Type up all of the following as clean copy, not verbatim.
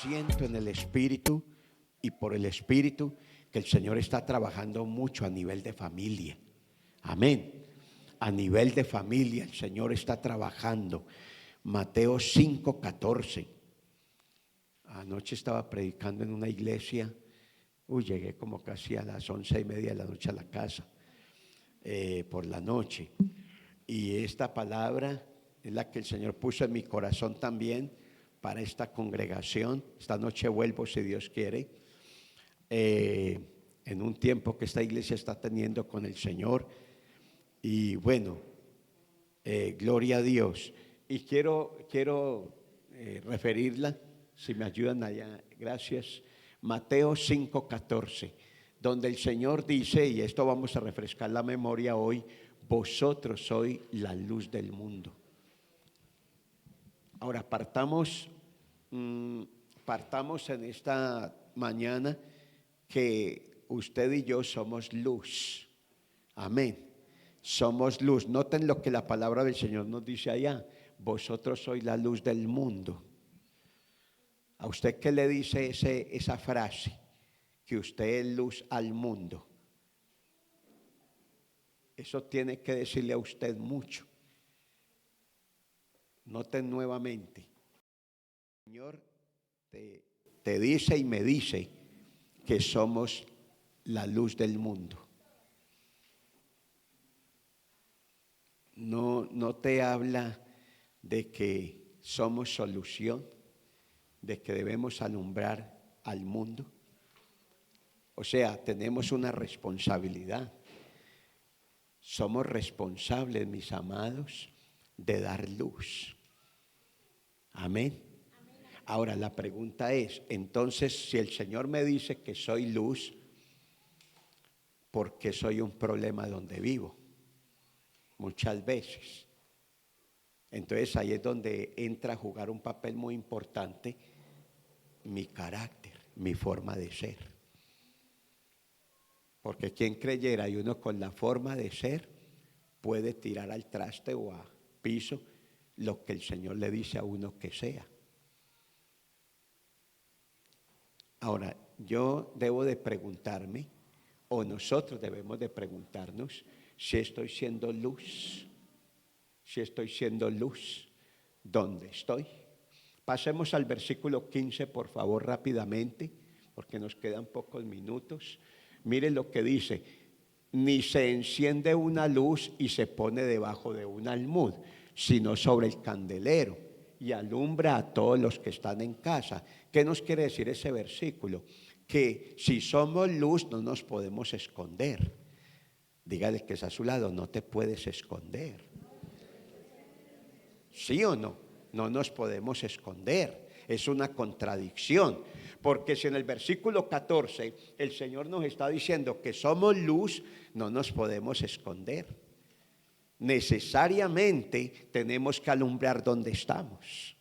siento en el Espíritu y por el Espíritu que el Señor está trabajando mucho a nivel de familia. Amén. A nivel de familia el Señor está trabajando. Mateo 5:14. Anoche estaba predicando en una iglesia. Llegué como casi a las 11:30 de la noche a la casa, por la noche. Y esta palabra es la que el Señor puso en mi corazón también para esta congregación. Esta noche vuelvo, si Dios quiere, en un tiempo que esta iglesia está teniendo con el Señor. Y bueno, gloria a Dios. Y quiero referirla, si me ayudan allá, gracias. Mateo 5:14, donde el Señor dice, y esto vamos a refrescar la memoria hoy: vosotros sois la luz del mundo. Ahora partamos en esta mañana que usted y yo somos luz. Amén. Somos luz. Noten lo que la palabra del Señor nos dice allá: vosotros sois la luz del mundo. ¿A usted qué le dice esa frase? Que usted es luz al mundo. Eso tiene que decirle a usted mucho. Noten nuevamente: el Señor te dice y me dice que somos la luz del mundo. No te habla de que somos solución, de que debemos alumbrar al mundo. O sea, tenemos una responsabilidad. Somos responsables, mis amados, de dar luz. Amén. Ahora la pregunta es, entonces, si el Señor me dice que soy luz, ¿por qué soy un problema donde vivo? Muchas veces. Entonces ahí es donde entra a jugar un papel muy importante mi carácter, mi forma de ser. Porque quien creyera, y uno con la forma de ser puede tirar al traste o a piso lo que el Señor le dice a uno que sea. Ahora, yo debo de preguntarme, o nosotros debemos de preguntarnos, si estoy siendo luz. Si estoy siendo luz, ¿dónde estoy? Pasemos al versículo 15, por favor, rápidamente, porque nos quedan pocos minutos. Miren lo que dice: ni se enciende una luz y se pone debajo de un almud, sino sobre el candelero, y alumbra a todos los que están en casa. ¿Qué nos quiere decir ese versículo? Que si somos luz no nos podemos esconder. Dígale que es a su lado: no te puedes esconder. ¿Sí o no? No nos podemos esconder. Es una contradicción. Porque si en el versículo 14 el Señor nos está diciendo que somos luz, no nos podemos esconder. Necesariamente tenemos que alumbrar donde estamos.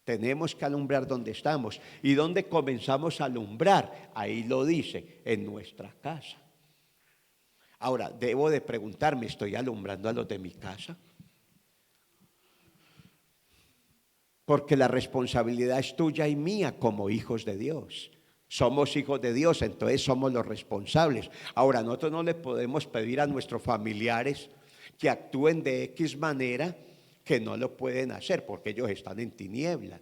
Tenemos que alumbrar donde estamos. ¿Y dónde comenzamos a alumbrar? Ahí lo dice: en nuestra casa. Ahora, debo de preguntarme: ¿estoy alumbrando a los de mi casa? Porque la responsabilidad es tuya y mía como hijos de Dios. Somos hijos de Dios, entonces somos los responsables. Ahora, nosotros no le podemos pedir a nuestros familiares que actúen de X manera, que no lo pueden hacer porque ellos están en tinieblas.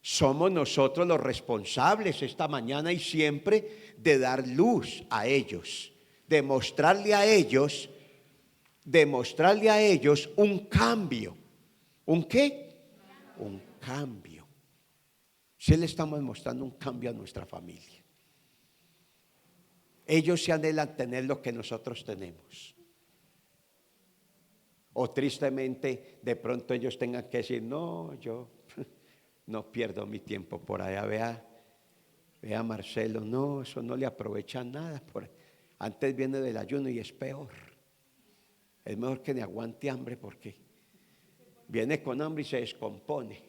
Somos nosotros los responsables esta mañana y siempre de dar luz a ellos, de mostrarle a ellos un cambio. ¿Un qué? Un cambio. Si le estamos mostrando un cambio a nuestra familia. Ellos se anhelan tener lo que nosotros tenemos. O tristemente, de pronto ellos tengan que decir: no, yo no pierdo mi tiempo por allá. Vea Marcelo, no, eso no le aprovecha nada. Antes viene del ayuno y es peor. Es mejor que ni aguante hambre, porque viene con hambre y se descompone.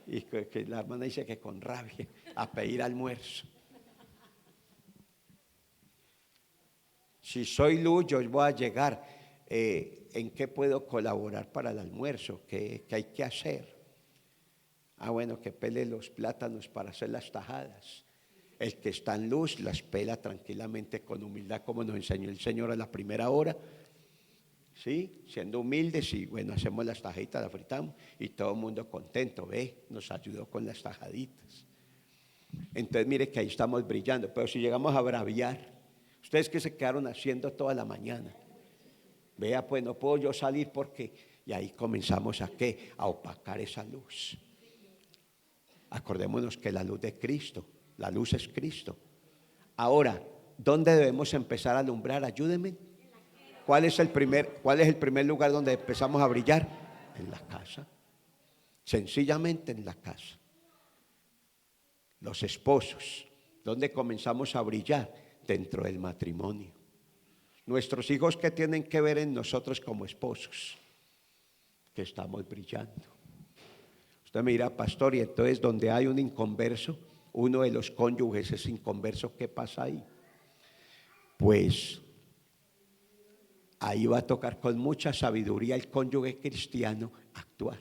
Y que la hermana dice que con rabia a pedir almuerzo. Si soy luz, yo voy a llegar. ¿En qué puedo colaborar para el almuerzo? ¿Qué hay que hacer? Ah, bueno, que pele los plátanos para hacer las tajadas. El que está en luz las pela tranquilamente con humildad, como nos enseñó el Señor a la primera hora. ¿Sí? Siendo humildes y bueno, hacemos las tajaditas, las fritamos y todo el mundo contento, ve, nos ayudó con las tajaditas. Entonces mire que ahí estamos brillando, pero si llegamos a braviar, ustedes que se quedaron haciendo toda la mañana, vea pues no puedo yo salir porque, y ahí comenzamos a qué, a opacar esa luz. Acordémonos que la luz de Cristo, la luz es Cristo. Ahora, ¿dónde debemos empezar a alumbrar? Ayúdenme. ¿Cuál es el primer lugar donde empezamos a brillar? En la casa. Sencillamente en la casa. Los esposos, ¿dónde comenzamos a brillar? Dentro del matrimonio. Nuestros hijos, ¿qué tienen que ver en nosotros como esposos? Que estamos brillando. Usted me dirá, pastor, y entonces donde hay un inconverso, uno de los cónyuges es inconverso, ¿qué pasa ahí? Pues ahí va a tocar con mucha sabiduría el cónyuge cristiano actuar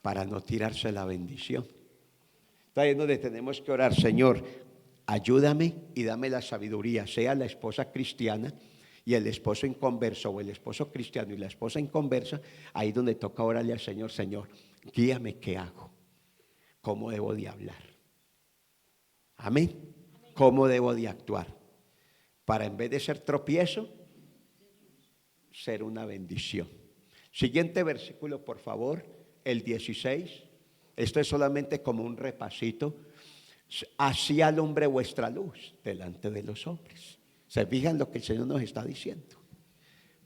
para no tirarse la bendición. Entonces es donde tenemos que orar, Señor, ayúdame y dame la sabiduría, sea la esposa cristiana y el esposo inconverso, o el esposo cristiano y la esposa inconversa. Ahí donde toca orarle al Señor, Señor, guíame, ¿qué hago? ¿Cómo debo de hablar? Amén. ¿Cómo debo de actuar? Para en vez de ser tropiezo, ser una bendición. Siguiente versículo, por favor, el 16. Esto es solamente como un repasito. Así alumbre vuestra luz delante de los hombres. ¿Se fijan lo que el Señor nos está diciendo?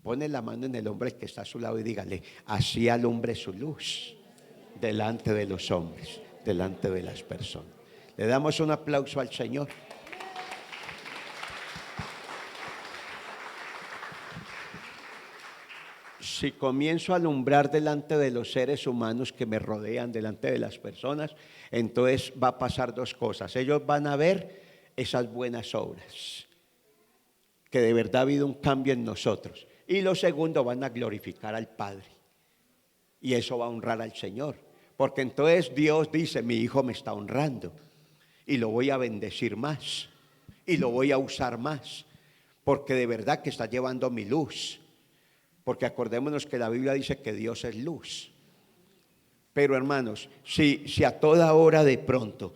Pone la mano en el hombre que está a su lado y dígale, así alumbre su luz delante de los hombres, delante de las personas. Le damos un aplauso al Señor. Si comienzo a alumbrar delante de los seres humanos que me rodean, delante de las personas, entonces va a pasar dos cosas. Ellos van a ver esas buenas obras, que de verdad ha habido un cambio en nosotros. Y lo segundo, van a glorificar al Padre. Y eso va a honrar al Señor. Porque entonces Dios dice, mi hijo me está honrando. Y lo voy a bendecir más. Y lo voy a usar más. Porque de verdad que está llevando mi luz. Porque acordémonos que la Biblia dice que Dios es luz. Pero hermanos, si a toda hora de pronto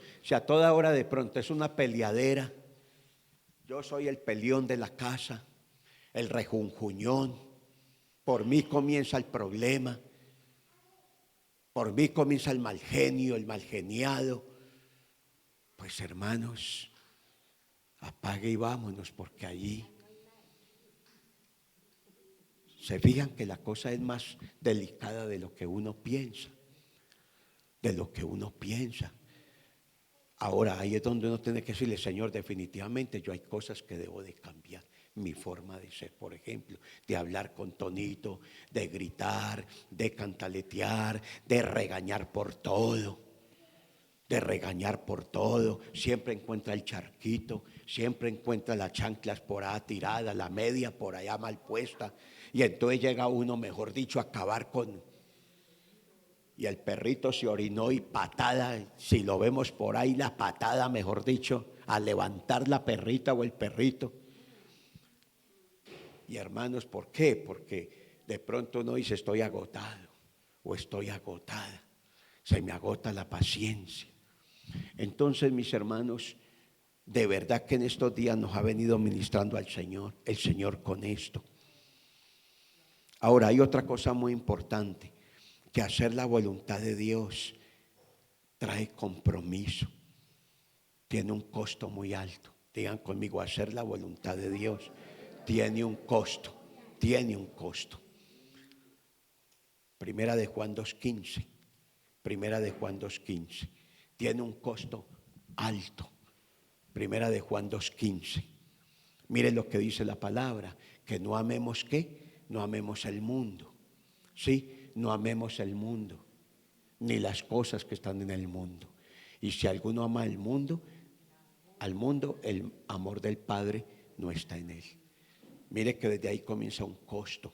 es una peleadera, yo soy el peleón de la casa, el rejunjuñón, por mí comienza el problema, por mí comienza el mal genio, el mal geniado, pues hermanos, apague y vámonos, porque allí se fijan que la cosa es más delicada de lo que uno piensa, Ahora, ahí es donde uno tiene que decirle, Señor, definitivamente yo hay cosas que debo de cambiar. Mi forma de ser, por ejemplo, de hablar con tonito, de gritar, de cantaletear, de regañar por todo. Siempre encuentra el charquito, siempre encuentra las chanclas por allá tiradas, la media por allá mal puesta. Y entonces llega uno, mejor dicho, a acabar con... Y el perrito se orinó y patada, si lo vemos por ahí, la patada, mejor dicho, a levantar la perrita o el perrito. Y hermanos, ¿por qué? Porque de pronto uno dice, estoy agotado o estoy agotada. Se me agota la paciencia. Entonces, mis hermanos, de verdad que en estos días nos ha venido ministrando al Señor, el Señor con esto. Ahora, hay otra cosa muy importante, que hacer la voluntad de Dios trae compromiso, tiene un costo muy alto. Digan conmigo, hacer la voluntad de Dios tiene un costo, Primera de Juan 2:15, tiene un costo alto. Primera de Juan 2:15. Miren lo que dice la palabra, que no amemos ¿qué? No amemos el mundo. ¿Sí? No amemos el mundo, ni las cosas que están en el mundo. Y si alguno ama al mundo, el amor del Padre no está en él. Mire que desde ahí comienza un costo.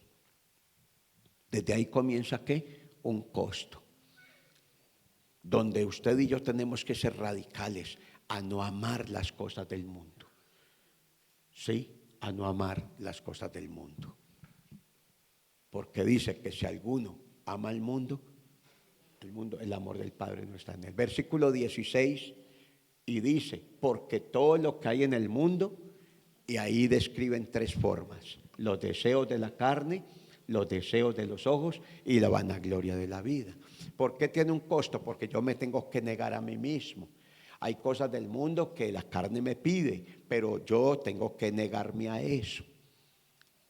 ¿Desde ahí comienza qué? Un costo. donde usted y yo tenemos que ser radicales a no amar las cosas del mundo. Sí, a no amar las cosas del mundo. Porque dice que si alguno ama al mundo, el amor del Padre no está en él. Versículo 16, y dice, porque todo lo que hay en el mundo, y ahí describen tres formas: los deseos de la carne, los deseos de los ojos y la vanagloria de la vida. ¿Por qué tiene un costo? Porque yo me tengo que negar a mí mismo. Hay cosas del mundo que la carne me pide, pero yo tengo que negarme a eso.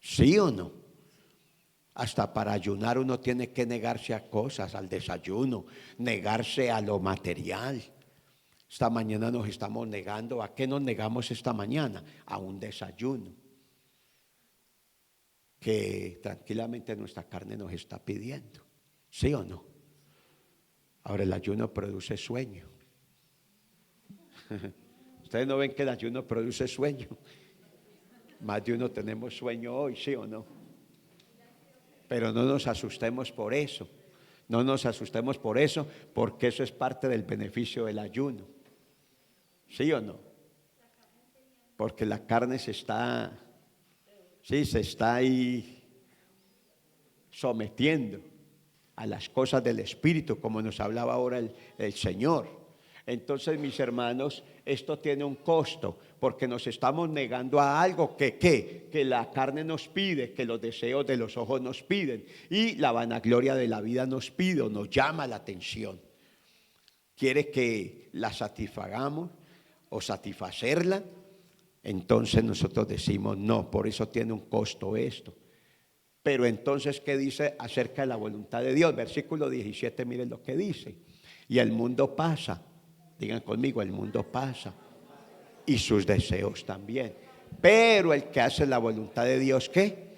¿Sí o no? Hasta para ayunar uno tiene que negarse a cosas, al desayuno, negarse a lo material. Esta mañana nos estamos negando. ¿A qué nos negamos esta mañana? A un desayuno que tranquilamente nuestra carne nos está pidiendo. ¿Sí o no? Ahora el ayuno produce sueño. Ustedes no ven que el ayuno produce sueño. Más de uno tenemos sueño hoy, ¿sí o no? Pero no nos asustemos por eso. No nos asustemos por eso, porque eso es parte del beneficio del ayuno. ¿Sí o no? Porque la carne se está ahí sometiendo a las cosas del Espíritu, como nos hablaba ahora el Señor. Entonces, mis hermanos, esto tiene un costo, porque nos estamos negando a algo que la carne nos pide, que los deseos de los ojos nos piden, y la vanagloria de la vida nos pide o nos llama la atención. Quiere que la satisfagamos o satisfacerla. Entonces nosotros decimos no, por eso tiene un costo esto. Pero entonces, ¿qué dice acerca de la voluntad de Dios? Versículo 17, miren lo que dice. Y el mundo pasa. Digan conmigo, el mundo pasa. Y sus deseos también. Pero el que hace la voluntad de Dios, ¿qué?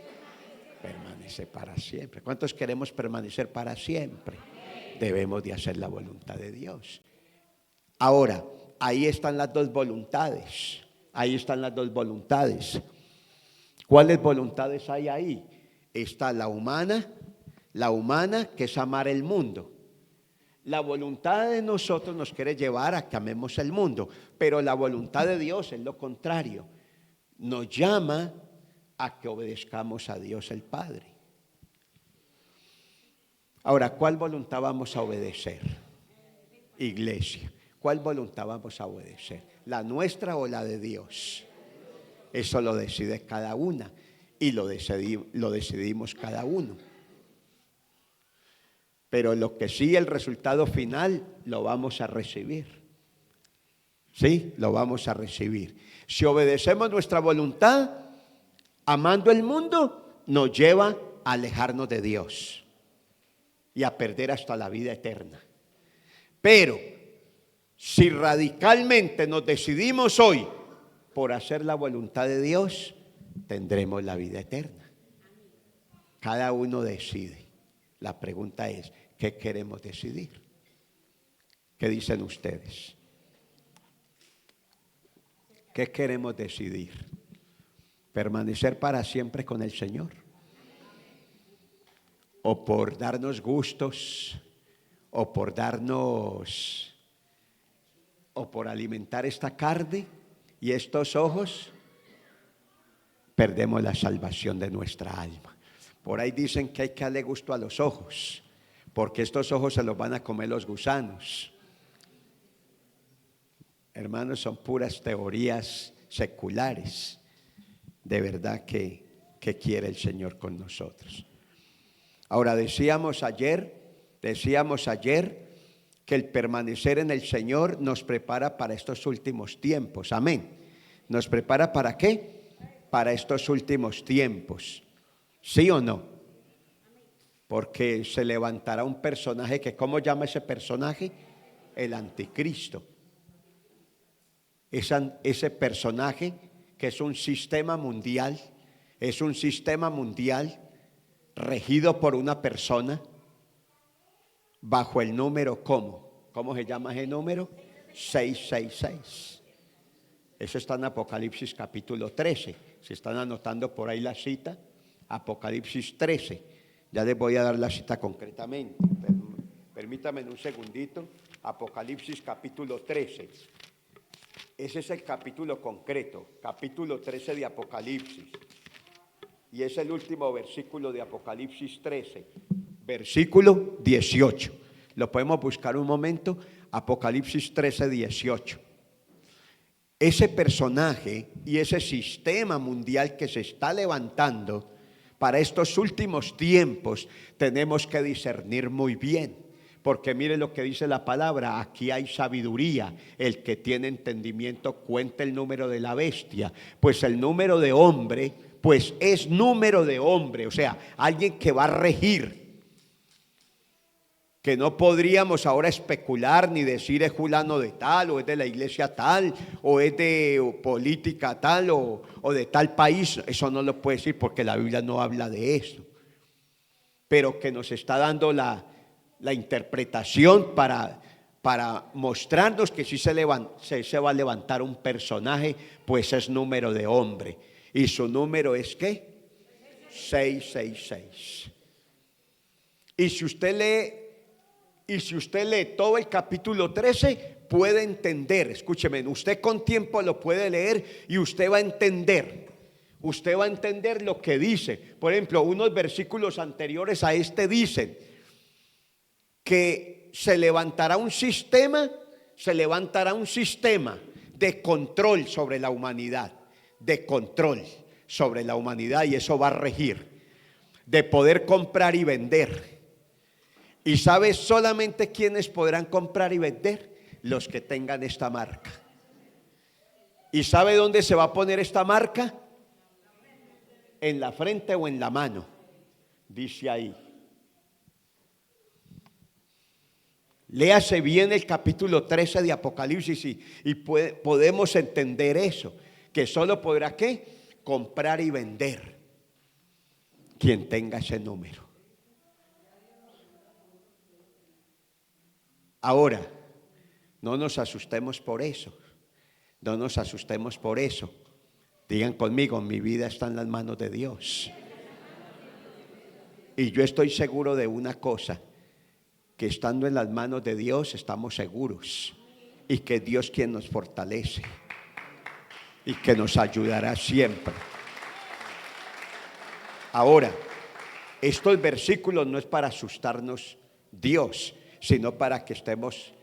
Permanece para siempre. ¿Cuántos queremos permanecer para siempre? Debemos de hacer la voluntad de Dios. Ahora, ahí están las dos voluntades. Ahí están las dos voluntades. ¿Cuáles voluntades hay ahí? Está la humana que es amar el mundo. La voluntad de nosotros nos quiere llevar a que amemos el mundo, pero la voluntad de Dios es lo contrario. Nos llama a que obedezcamos a Dios el Padre. Ahora, ¿cuál voluntad vamos a obedecer? Iglesia, ¿cuál voluntad vamos a obedecer? ¿La nuestra o la de Dios? Eso lo decide cada una y lo decidimos cada uno. Pero lo que sí, el resultado final lo vamos a recibir. Sí, lo vamos a recibir. Si obedecemos nuestra voluntad, amando el mundo, nos lleva a alejarnos de Dios y a perder hasta la vida eterna. Pero si radicalmente nos decidimos hoy por hacer la voluntad de Dios, tendremos la vida eterna. Cada uno decide. La pregunta es, ¿qué queremos decidir? ¿Qué dicen ustedes? ¿Qué queremos decidir? ¿Permanecer para siempre con el Señor? ¿O por darnos gustos? ¿O por alimentar esta carne y estos ojos? Perdemos la salvación de nuestra alma. Por ahí dicen que hay que darle gusto a los ojos, porque estos ojos se los van a comer los gusanos. Hermanos, son puras teorías seculares. De verdad que quiere el Señor con nosotros. Ahora, decíamos ayer que el permanecer en el Señor nos prepara para estos últimos tiempos. Amén. ¿Nos prepara para qué? Para estos últimos tiempos. ¿Sí o no? Porque se levantará un personaje que, ¿cómo llama ese personaje? El anticristo. Ese personaje que es un sistema mundial regido por una persona bajo el número ¿cómo se llama ese número? 666. Eso está en Apocalipsis capítulo 13. Si están anotando por ahí la cita, Apocalipsis 13. Ya les voy a dar la cita concretamente. Permítanme un segundito. Apocalipsis capítulo 13. Ese es el capítulo concreto, capítulo 13 de Apocalipsis. Y es el último versículo de Apocalipsis 13, versículo 18. Lo podemos buscar un momento, Apocalipsis 13, 18. Ese personaje y ese sistema mundial que se está levantando para estos últimos tiempos, tenemos que discernir muy bien. Porque mire lo que dice la palabra, aquí hay sabiduría, el que tiene entendimiento cuenta el número de la bestia, pues el número de hombre, pues es número de hombre, o sea, alguien que va a regir, que no podríamos ahora especular ni decir es fulano de tal, o es de la iglesia tal, o es de política tal, o de tal país, eso no lo puede decir porque la Biblia no habla de eso, pero que nos está dando la interpretación para mostrarnos que si se va a levantar un personaje, pues es número de hombre. ¿Y su número es qué? 666. Y si usted lee todo el capítulo 13, puede entender, escúcheme, usted con tiempo lo puede leer y usted va a entender. Usted va a entender lo que dice. Por ejemplo, unos versículos anteriores a este dicen que se levantará un sistema de control sobre la humanidad, y eso va a regir, de poder comprar y vender. ¿Y sabe solamente quiénes podrán comprar y vender? Los que tengan esta marca. ¿Y sabe dónde se va a poner esta marca? En la frente o en la mano, dice ahí. Léase bien el capítulo 13 de Apocalipsis y podemos entender eso, que solo podrá ¿qué? Comprar y vender quien tenga ese número. Ahora, no nos asustemos por eso, Digan conmigo, mi vida está en las manos de Dios. Y yo estoy seguro de una cosa, que estando en las manos de Dios estamos seguros y que Dios quien nos fortalece y que nos ayudará siempre. Ahora, estos versículos no es para asustarnos Dios, sino para que estemos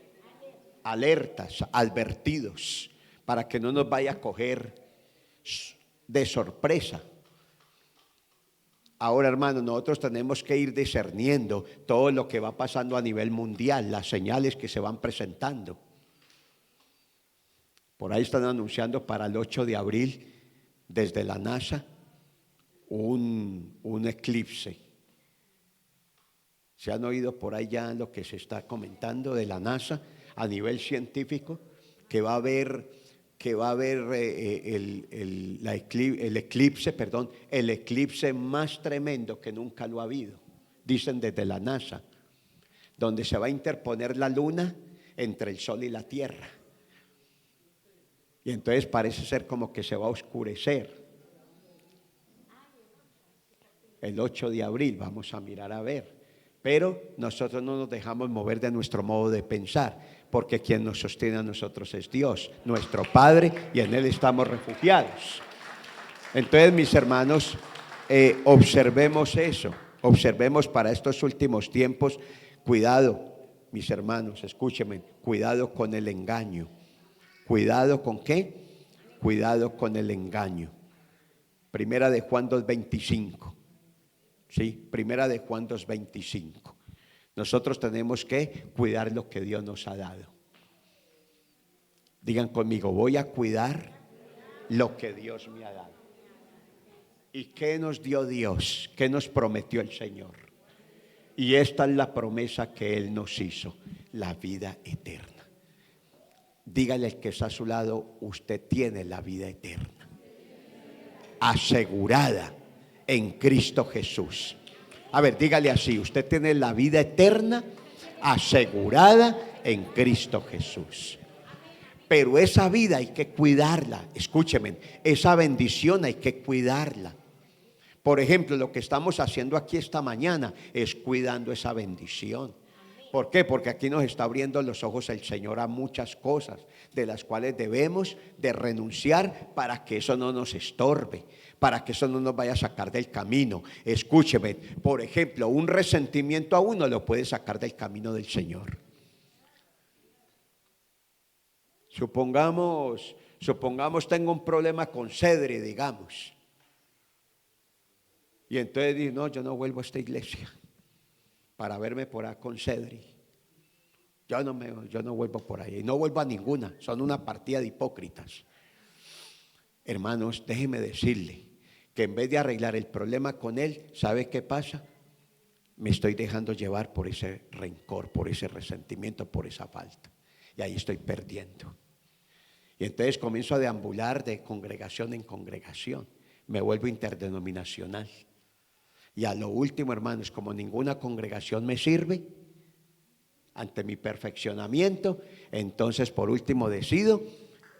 alertas, advertidos, para que no nos vaya a coger de sorpresa. Ahora, hermanos, nosotros tenemos que ir discerniendo todo lo que va pasando a nivel mundial, las señales que se van presentando. Por ahí están anunciando para el 8 de abril, desde la NASA, un eclipse. ¿Se han oído por ahí ya lo que se está comentando de la NASA a nivel científico? Que va a haber el eclipse más tremendo que nunca lo ha habido, dicen desde la NASA, donde se va a interponer la luna entre el sol y la tierra, y entonces parece ser como que se va a oscurecer. El 8 de abril vamos a mirar a ver, pero nosotros no nos dejamos mover de nuestro modo de pensar, porque quien nos sostiene a nosotros es Dios, nuestro Padre, y en Él estamos refugiados. Entonces, mis hermanos, observemos eso, observemos para estos últimos tiempos. Cuidado, mis hermanos, escúchenme, cuidado con el engaño. ¿Cuidado con qué? Cuidado con el engaño. Primera de Juan 2:25. Sí, Primera de Juan 2:25. Nosotros tenemos que cuidar lo que Dios nos ha dado. Digan conmigo, voy a cuidar lo que Dios me ha dado. ¿Y qué nos dio Dios? ¿Qué nos prometió el Señor? Y esta es la promesa que Él nos hizo, la vida eterna. Dígale al que está a su lado, usted tiene la vida eterna, asegurada en Cristo Jesús. A ver, dígale así, usted tiene la vida eterna asegurada en Cristo Jesús. Pero esa vida hay que cuidarla, escúcheme, esa bendición hay que cuidarla. Por ejemplo, lo que estamos haciendo aquí esta mañana es cuidando esa bendición. ¿Por qué? Porque aquí nos está abriendo los ojos el Señor a muchas cosas de las cuales debemos de renunciar para que eso no nos estorbe, para que eso no nos vaya a sacar del camino. Escúcheme, por ejemplo, un resentimiento a uno lo puede sacar del camino del Señor. Supongamos tengo un problema con Cedri, digamos. Y entonces digo, no, yo no vuelvo a esta iglesia para verme por ahí con Cedri. Yo no vuelvo por ahí. Y no vuelvo a ninguna. Son una partida de hipócritas. Hermanos, déjeme decirle que en vez de arreglar el problema con él, ¿sabe qué pasa? Me estoy dejando llevar por ese rencor, por ese resentimiento, por esa falta. Y ahí estoy perdiendo. Y entonces comienzo a deambular de congregación en congregación. Me vuelvo interdenominacional. Y a lo último, hermanos, como ninguna congregación me sirve ante mi perfeccionamiento, entonces por último decido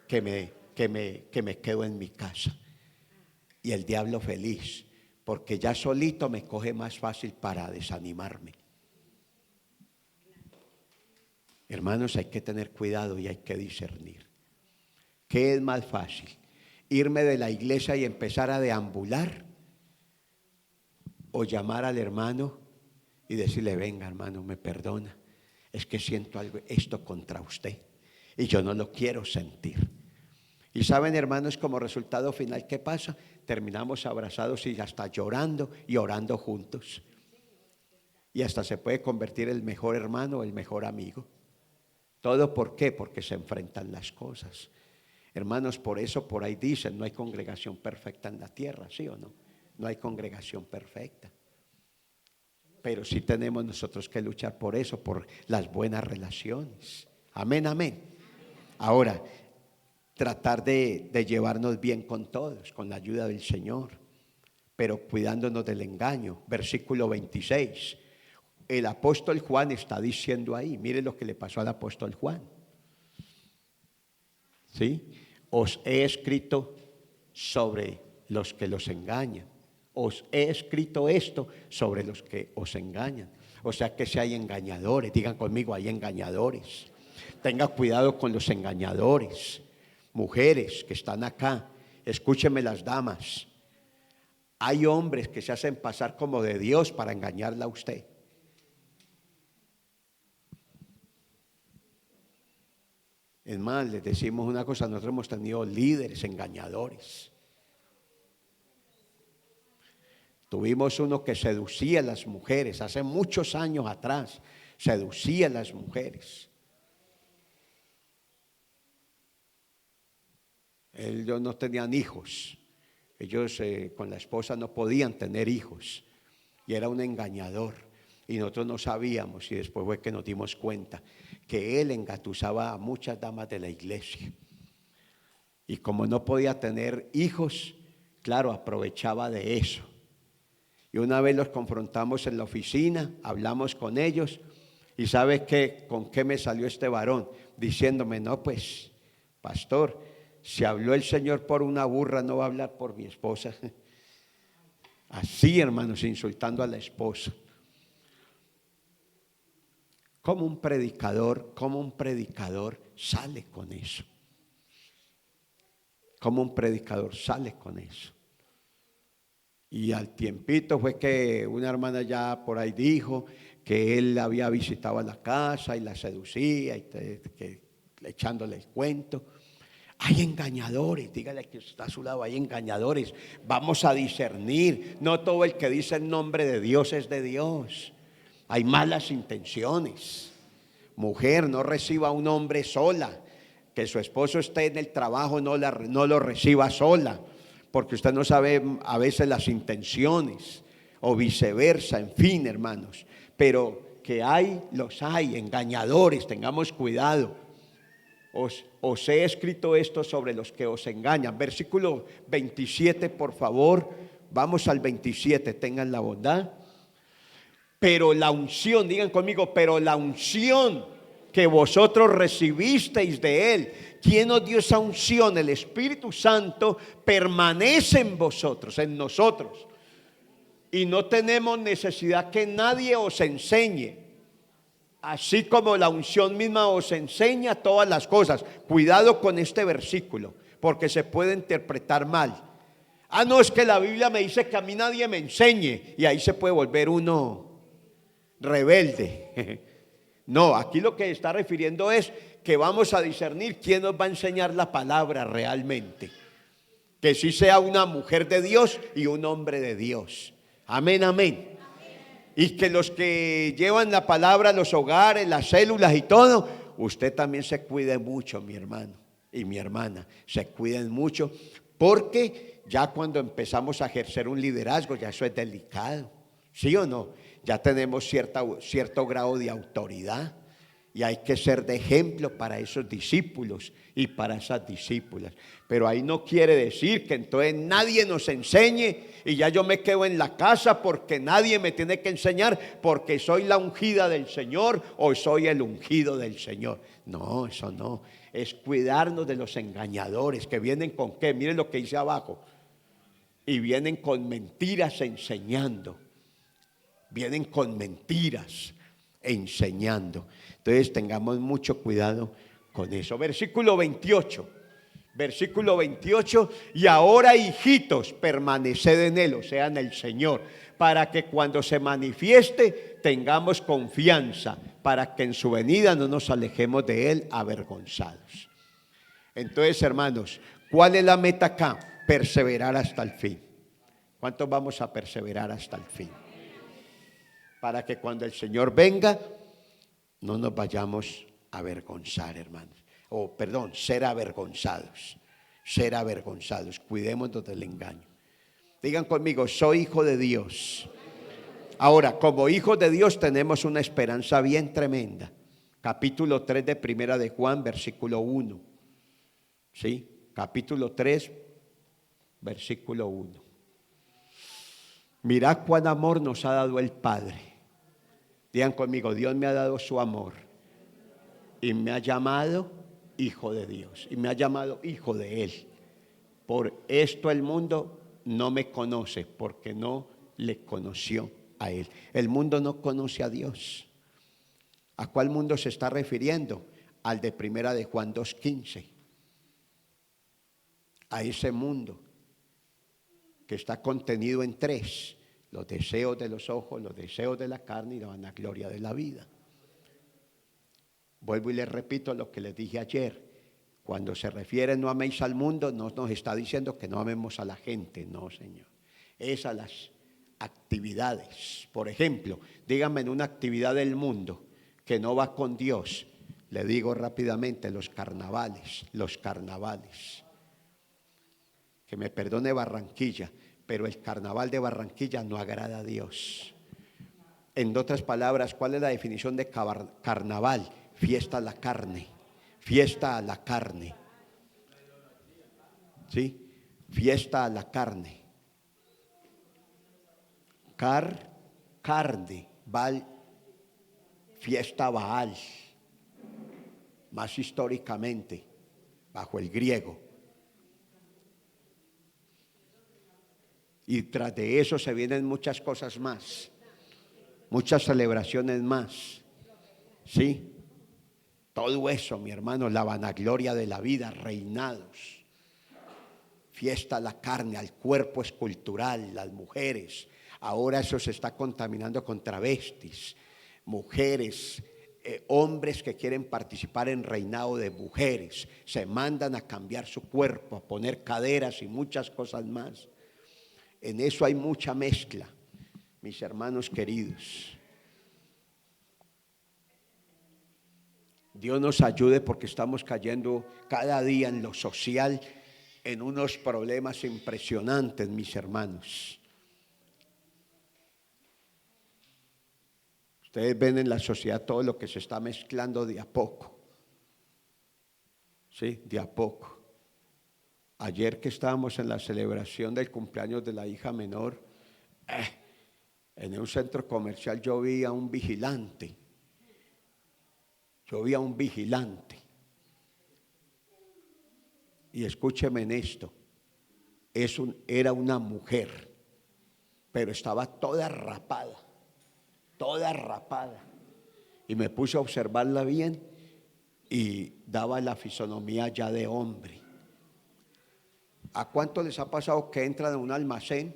que me quedo en mi casa. Y el diablo feliz, porque ya solito me coge más fácil para desanimarme. Hermanos, hay que tener cuidado y hay que discernir. ¿Qué es más fácil? ¿Irme de la iglesia y empezar a deambular? ¿O llamar al hermano y decirle, venga hermano, me perdona, es que siento esto contra usted y yo no lo quiero sentir? Y saben, hermanos, como resultado final, ¿qué pasa? Terminamos abrazados y hasta llorando y orando juntos. Y hasta se puede convertir el mejor hermano o el mejor amigo. ¿Todo por qué? Porque se enfrentan las cosas. Hermanos, por eso por ahí dicen, no hay congregación perfecta en la tierra, ¿sí o no? No hay congregación perfecta. Pero sí tenemos nosotros que luchar por eso, por las buenas relaciones. Amén, amén. Ahora, tratar de llevarnos bien con todos, con la ayuda del Señor, pero cuidándonos del engaño. Versículo 26. El apóstol Juan está diciendo ahí, mire lo que le pasó al apóstol Juan. ¿Sí? Os he escrito sobre los que los engañan. Os he escrito esto sobre los que os engañan. O sea que si hay engañadores, digan conmigo, hay engañadores. Tenga cuidado con los engañadores. Mujeres que están acá, escúchenme las damas. Hay hombres que se hacen pasar como de Dios para engañarla a usted. Es más, les decimos una cosa, nosotros hemos tenido líderes engañadores. Tuvimos uno que seducía a las mujeres, hace muchos años atrás, seducía a las mujeres. Ellos no tenían hijos, ellos con la esposa no podían tener hijos y era un engañador. Y nosotros no sabíamos y después fue que nos dimos cuenta que él engatusaba a muchas damas de la iglesia. Y como no podía tener hijos, claro, aprovechaba de eso. Y una vez los confrontamos en la oficina, hablamos con ellos y ¿sabe qué? ¿Con qué me salió este varón? Diciéndome, no pues, pastor, si habló el Señor por una burra, no va a hablar por mi esposa. Así, hermanos, insultando a la esposa. ¿Cómo un predicador sale con eso? ¿Cómo un predicador sale con eso? Y al tiempito fue que una hermana ya por ahí dijo que él había visitado a la casa y la seducía, echándole el cuento. Hay engañadores, dígale que está a su lado, hay engañadores. Vamos a discernir, no todo el que dice el nombre de Dios es de Dios. Hay malas intenciones. Mujer, no reciba a un hombre sola. Que su esposo esté en el trabajo, no lo reciba sola. Porque usted no sabe a veces las intenciones. O viceversa, en fin, hermanos. Pero que los hay, engañadores, tengamos cuidado. Os he escrito esto sobre los que os engañan. Versículo 27, por favor. Vamos al 27, tengan la bondad. Pero la unción, digan conmigo, pero la unción que vosotros recibisteis de Él. ¿Quién os dio esa unción? El Espíritu Santo permanece en vosotros, en nosotros. Y no tenemos necesidad que nadie os enseñe. así como la unción misma os enseña todas las cosas. Cuidado con este versículo, porque se puede interpretar mal. Ah, no, es que la Biblia me dice que a mí nadie me enseñe, y ahí se puede volver uno rebelde. No, aquí lo que está refiriendo es que vamos a discernir quién nos va a enseñar la palabra realmente. Que sí sea una mujer de Dios y un hombre de Dios. Amén, amén. Y que los que llevan la palabra a los hogares, las células y todo, usted también se cuide mucho, mi hermano y mi hermana. Se cuiden mucho, porque ya cuando empezamos a ejercer un liderazgo, ya eso es delicado. ¿Sí o no? Ya tenemos cierto grado de autoridad. Y hay que ser de ejemplo para esos discípulos y para esas discípulas. Pero ahí no quiere decir que entonces nadie nos enseñe y ya yo me quedo en la casa porque nadie me tiene que enseñar porque soy la ungida del Señor o soy el ungido del Señor. No, eso no. Es cuidarnos de los engañadores que vienen con qué. Miren lo que dice abajo. Y vienen con mentiras enseñando. Vienen con mentiras enseñando. Entonces tengamos mucho cuidado con eso. Versículo 28. Versículo 28. Y ahora, hijitos, permaneced en él, o sea, en el Señor, para que cuando se manifieste tengamos confianza, para que en su venida no nos alejemos de él avergonzados. Entonces, hermanos, ¿cuál es la meta acá? Perseverar hasta el fin. ¿Cuántos vamos a perseverar hasta el fin? Para que cuando el Señor venga, no nos vayamos a avergonzar, hermanos. Perdón, ser avergonzados. Ser avergonzados. Cuidémonos del engaño. Digan conmigo, soy hijo de Dios. Ahora, como hijos de Dios tenemos una esperanza bien tremenda. Capítulo 3 de Primera de Juan, versículo 1. ¿Sí? Capítulo 3, versículo 1. Mirad cuán amor nos ha dado el Padre. Digan conmigo, Dios me ha dado su amor y me ha llamado hijo de Dios y me ha llamado hijo de Él. Por esto el mundo no me conoce, porque no le conoció a Él. El mundo no conoce a Dios. ¿A cuál mundo se está refiriendo? Al de Primera de Juan 2:15. A ese mundo que está contenido en tres: los deseos de los ojos, los deseos de la carne y la vanagloria de la vida. Vuelvo y les repito lo que les dije ayer. Cuando se refiere no améis al mundo, no nos está diciendo que no amemos a la gente, no, Señor. Es a las actividades. Por ejemplo, díganme en una actividad del mundo que no va con Dios. Le digo rápidamente, los carnavales. Que me perdone Barranquilla, pero el carnaval de Barranquilla no agrada a Dios. En otras palabras, ¿cuál es la definición de carnaval? Fiesta a la carne. Fiesta a la carne. ¿Sí? Fiesta a la carne. Carne. Fiesta Baal. Más históricamente, bajo el griego. Y tras de eso se vienen muchas cosas más, muchas celebraciones más, ¿sí? Todo eso, mi hermano, la vanagloria de la vida, reinados, fiesta a la carne, al cuerpo escultural, las mujeres. Ahora eso se está contaminando con travestis, mujeres, hombres que quieren participar en reinado de mujeres, se mandan a cambiar su cuerpo, a poner caderas y muchas cosas más. En eso hay mucha mezcla, mis hermanos queridos. Dios nos ayude, porque estamos cayendo cada día en lo social, en unos problemas impresionantes, mis hermanos. Ustedes ven en la sociedad todo lo que se está mezclando de a poco. Sí, de a poco. Ayer que estábamos en la celebración del cumpleaños de la hija menor, en un centro comercial yo vi a un vigilante. Y escúcheme en esto, era una mujer, pero estaba toda rapada. Y me puse a observarla bien y daba la fisonomía ya de hombre. ¿A cuánto les ha pasado que entran a un almacén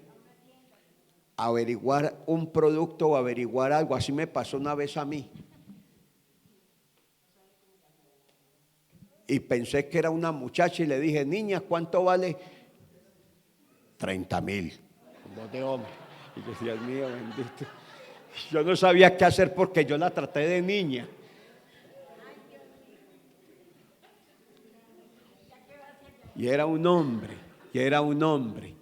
a averiguar un producto o averiguar algo? Así me pasó una vez a mí. Y pensé que era una muchacha y le dije, niña, ¿cuánto vale? 30.000. Voz de hombre. Y yo, Dios mío, bendito. Yo no sabía qué hacer porque yo la traté de niña. Y era un hombre, y era un hombre.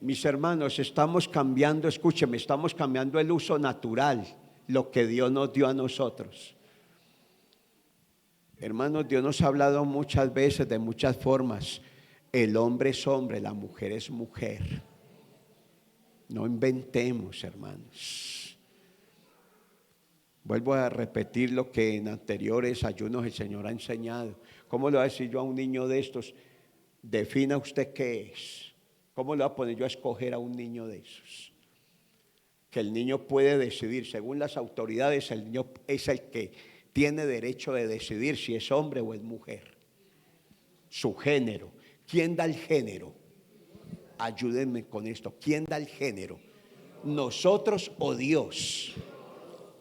Mis hermanos, estamos cambiando, escúcheme, estamos cambiando el uso natural, lo que Dios nos dio a nosotros. Hermanos, Dios nos ha hablado muchas veces, de muchas formas. El hombre es hombre, la mujer es mujer. No inventemos, hermanos. Vuelvo a repetir lo que en anteriores ayunos el Señor ha enseñado. ¿Cómo le voy a decir yo a un niño de estos? Defina usted qué es. ¿Cómo le voy a poner yo a escoger a un niño de esos? Que el niño puede decidir. Según las autoridades, el niño es el que tiene derecho de decidir si es hombre o es mujer. Su género. ¿Quién da el género? Ayúdenme con esto. ¿Quién da el género? ¿Nosotros o Dios?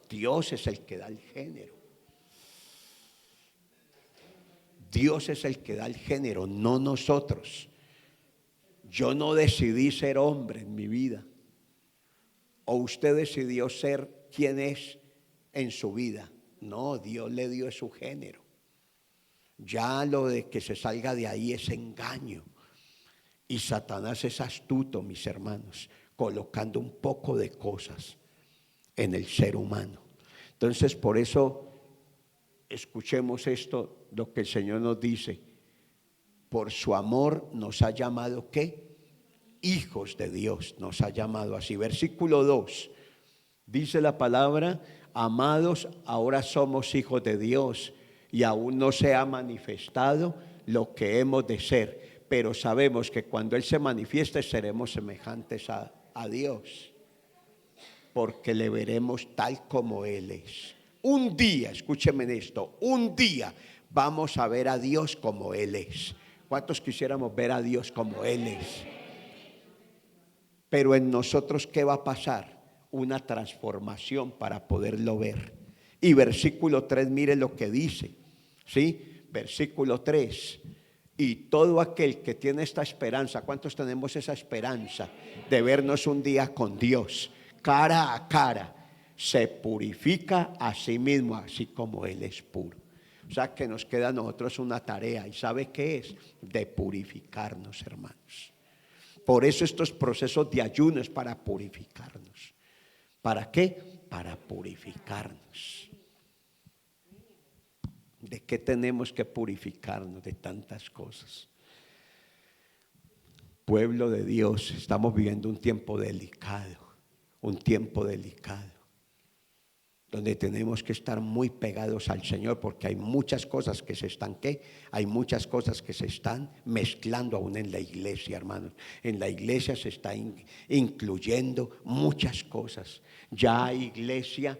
Dios es el que da el género. Dios es el que da el género, no nosotros. Yo no decidí ser hombre en mi vida. O usted decidió ser quien es en su vida. No, Dios le dio su género. Ya lo de que se salga de ahí es engaño. Y Satanás es astuto, mis hermanos, colocando un poco de cosas en el ser humano. Entonces, por eso, escuchemos esto, lo que el Señor nos dice. Por su amor nos ha llamado, ¿qué? Hijos de Dios, nos ha llamado así. Versículo 2, dice la palabra, amados, ahora somos hijos de Dios y aún no se ha manifestado lo que hemos de ser, pero sabemos que cuando Él se manifieste seremos semejantes a Dios, porque le veremos tal como Él es. Un día, escúcheme en esto, un día vamos a ver a Dios como Él es. ¿Cuántos quisiéramos ver a Dios como Él es? Pero en nosotros, ¿qué va a pasar? Una transformación para poderlo ver. Y versículo 3, mire lo que dice, ¿sí? Versículo 3. Y todo aquel que tiene esta esperanza, ¿cuántos tenemos esa esperanza de vernos un día con Dios, cara a cara? Se purifica a sí mismo, así como Él es puro. O sea que nos queda a nosotros una tarea. ¿Y sabe qué es? De purificarnos, hermanos. Por eso estos procesos de ayuno es para purificarnos. ¿Para qué? Para purificarnos. ¿De qué tenemos que purificarnos? De tantas cosas. Pueblo de Dios, estamos viviendo un tiempo delicado, donde tenemos que estar muy pegados al Señor, porque hay muchas cosas que se están, ¿qué? Hay muchas cosas que se están mezclando aún en la iglesia, hermanos. En la iglesia se está incluyendo muchas cosas. Ya hay iglesia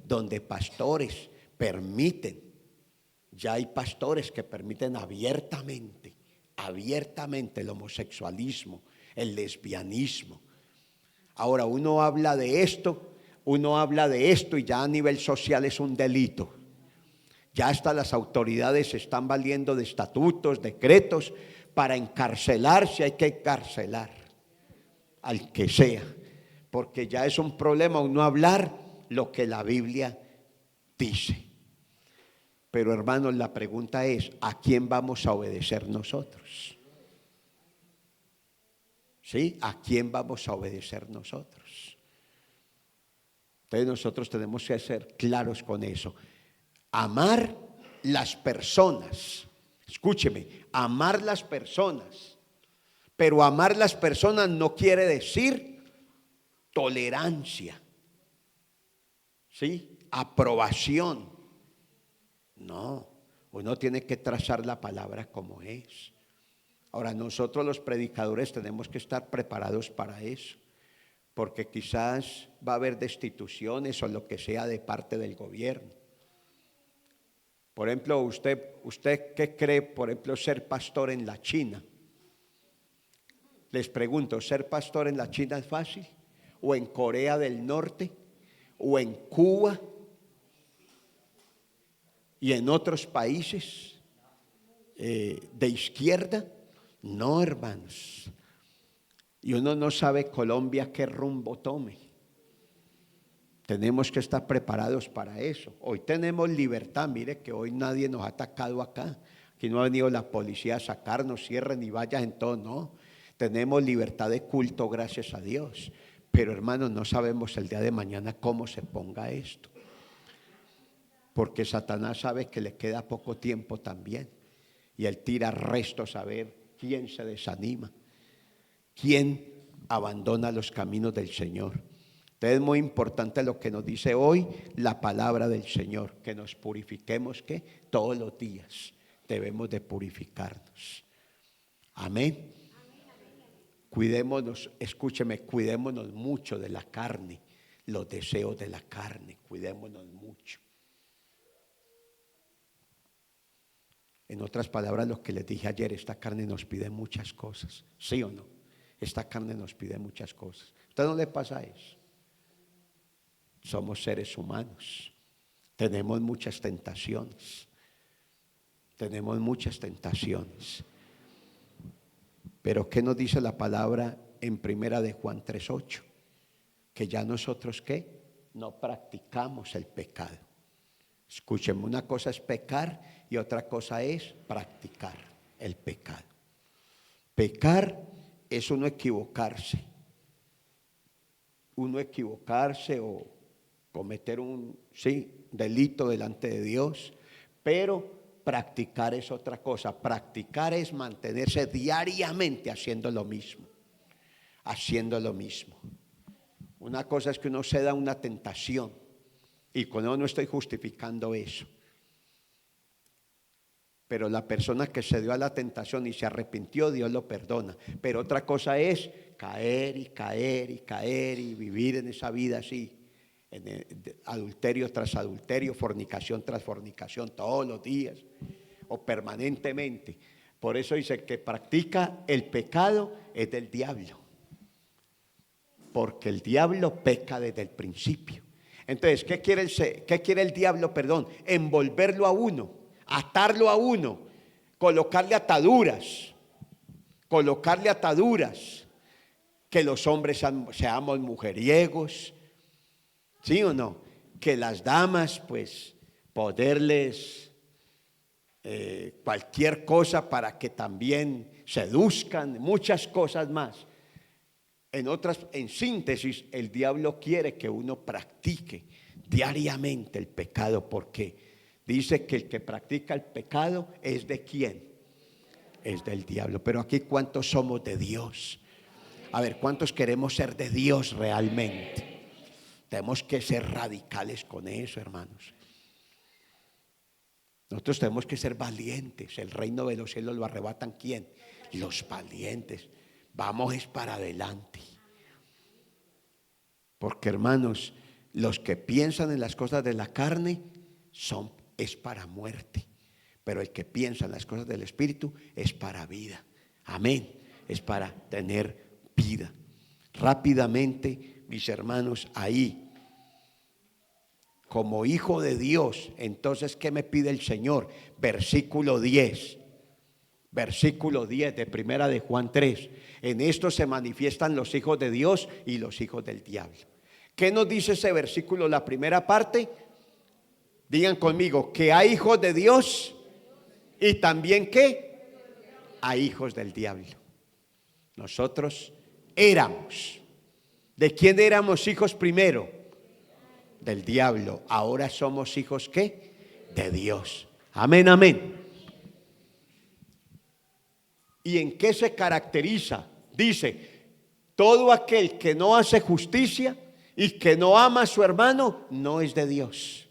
donde pastores permiten, ya hay pastores que permiten abiertamente el homosexualismo, el lesbianismo. Ahora uno habla de esto y ya a nivel social es un delito. Ya hasta las autoridades se están valiendo de estatutos, decretos, para encarcelar si hay que encarcelar al que sea, porque ya es un problema uno hablar lo que la Biblia dice. Pero hermanos, la pregunta es, ¿a quién vamos a obedecer nosotros? ¿Sí? ¿A quién vamos a obedecer nosotros? Entonces nosotros tenemos que ser claros con eso. Amar las personas. Escúcheme, amar las personas. Pero amar las personas no quiere decir tolerancia. ¿Sí? Aprobación. No, uno tiene que trazar la palabra como es. Ahora nosotros los predicadores tenemos que estar preparados para eso. porque quizás va a haber destituciones o lo que sea de parte del gobierno. Por ejemplo, ¿usted qué cree, por ejemplo, ser pastor en la China? Les pregunto, ¿ser pastor en la China es fácil? ¿O en Corea del Norte? ¿O en Cuba? ¿Y en otros países de izquierda? No, hermanos. Y uno no sabe Colombia qué rumbo tome. Tenemos que estar preparados para eso. Hoy tenemos libertad. Mire que hoy nadie nos ha atacado acá. Aquí no ha venido la policía a sacarnos, cierren y vayan en todo, no. Tenemos libertad de culto, gracias a Dios. Pero hermanos, no sabemos el día de mañana cómo se ponga esto. Porque Satanás sabe que le queda poco tiempo también. Y él tira restos a ver quién se desanima, quién abandona los caminos del Señor. Entonces es muy importante lo que nos dice hoy la palabra del Señor, que nos purifiquemos, que todos los días debemos de purificarnos. Amén. Cuidémonos, escúcheme, cuidémonos mucho de la carne, los deseos de la carne, cuidémonos mucho. En otras palabras, lo que les dije ayer, esta carne nos pide muchas cosas, ¿sí o no? Esta carne nos pide muchas cosas. ¿A usted no le pasa eso? Somos seres humanos, tenemos muchas tentaciones, Pero ¿qué nos dice la palabra en primera de Juan 3:8? Que ya nosotros, ¿qué? No practicamos el pecado. Escúchenme, una cosa es pecar y otra cosa es practicar el pecado. Pecar es uno equivocarse o cometer un delito delante de Dios, pero practicar es otra cosa. Practicar es mantenerse diariamente haciendo lo mismo. Una cosa es que uno ceda a una tentación, y con eso no estoy justificando eso. Pero la persona que cedió a la tentación y se arrepintió, Dios lo perdona. Pero otra cosa es caer y vivir en esa vida así, adulterio tras adulterio, fornicación tras fornicación, todos los días o permanentemente. Por eso dice que practica el pecado es del diablo, porque el diablo peca desde el principio. Entonces, ¿qué quiere el diablo? Envolverlo a uno, atarlo a uno, colocarle ataduras, que los hombres seamos mujeriegos, ¿sí o no? Que las damas, pues, poderles cualquier cosa para que también seduzcan, muchas cosas más. En síntesis, el diablo quiere que uno practique diariamente el pecado, porque dice que el que practica el pecado es ¿de quién? Es del diablo. Pero aquí, ¿cuántos somos de Dios? A ver, ¿cuántos queremos ser de Dios realmente? Tenemos que ser radicales con eso, hermanos. Nosotros tenemos que ser valientes. El reino de los cielos lo arrebatan ¿quién? Los valientes. Vamos es para adelante. Porque, hermanos, los que piensan en las cosas de la carne es para muerte. Pero el que piensa en las cosas del Espíritu es para vida. Amén. Es para tener vida. Rápidamente, mis hermanos, ahí, como hijo de Dios, entonces, ¿qué me pide el Señor? Versículo 10 de primera de Juan 3. En esto se manifiestan los hijos de Dios y los hijos del diablo. ¿Qué nos dice ese versículo? La primera parte, digan conmigo, que hay hijos de Dios y también que hay hijos del diablo. Nosotros éramos. ¿De quién éramos hijos primero? Del diablo. Ahora somos hijos ¿qué? De Dios. Amén, amén. ¿Y en qué se caracteriza? Dice, todo aquel que no hace justicia y que no ama a su hermano no es de Dios.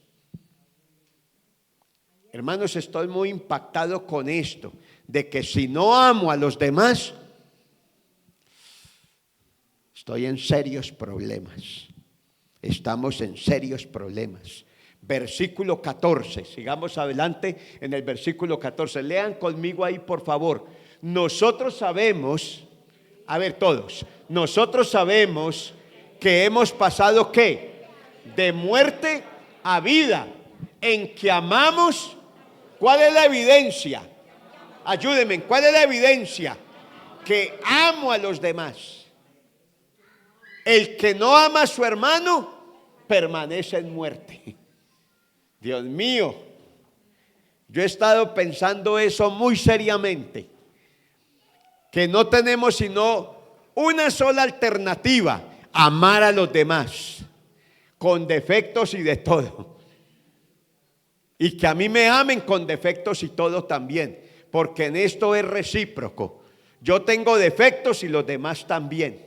Hermanos, estoy muy impactado con esto, de que si no amo a los demás, Estoy en serios problemas. Estamos en serios problemas. Versículo 14, sigamos adelante en el versículo 14. Lean conmigo ahí, por favor. Nosotros sabemos, a ver todos, nosotros sabemos que hemos pasado ¿qué? De muerte a vida, en que amamos. ¿Cuál es la evidencia? Ayúdenme, ¿cuál es la evidencia? Que amo a los demás. El que no ama a su hermano permanece en muerte. Dios mío, yo he estado pensando eso muy seriamente, que no tenemos sino una sola alternativa: amar a los demás, con defectos y de todo. Y que a mí me amen con defectos y todo también, porque en esto es recíproco. Yo tengo defectos y los demás también.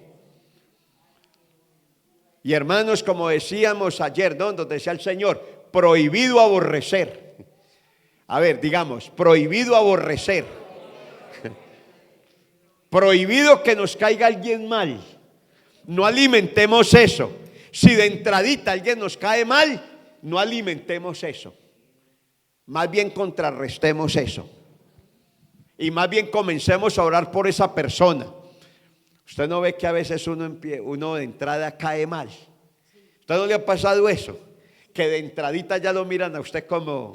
Y hermanos, como decíamos ayer, donde decía el Señor, prohibido aborrecer. A ver, digamos, prohibido aborrecer. Prohibido que nos caiga alguien mal. No alimentemos eso. Si de entradita alguien nos cae mal, no alimentemos eso. Más bien contrarrestemos eso. Y más bien comencemos a orar por esa persona. Usted no ve que a veces uno de entrada cae mal. ¿Usted no le ha pasado eso? Que de entradita ya lo miran a usted como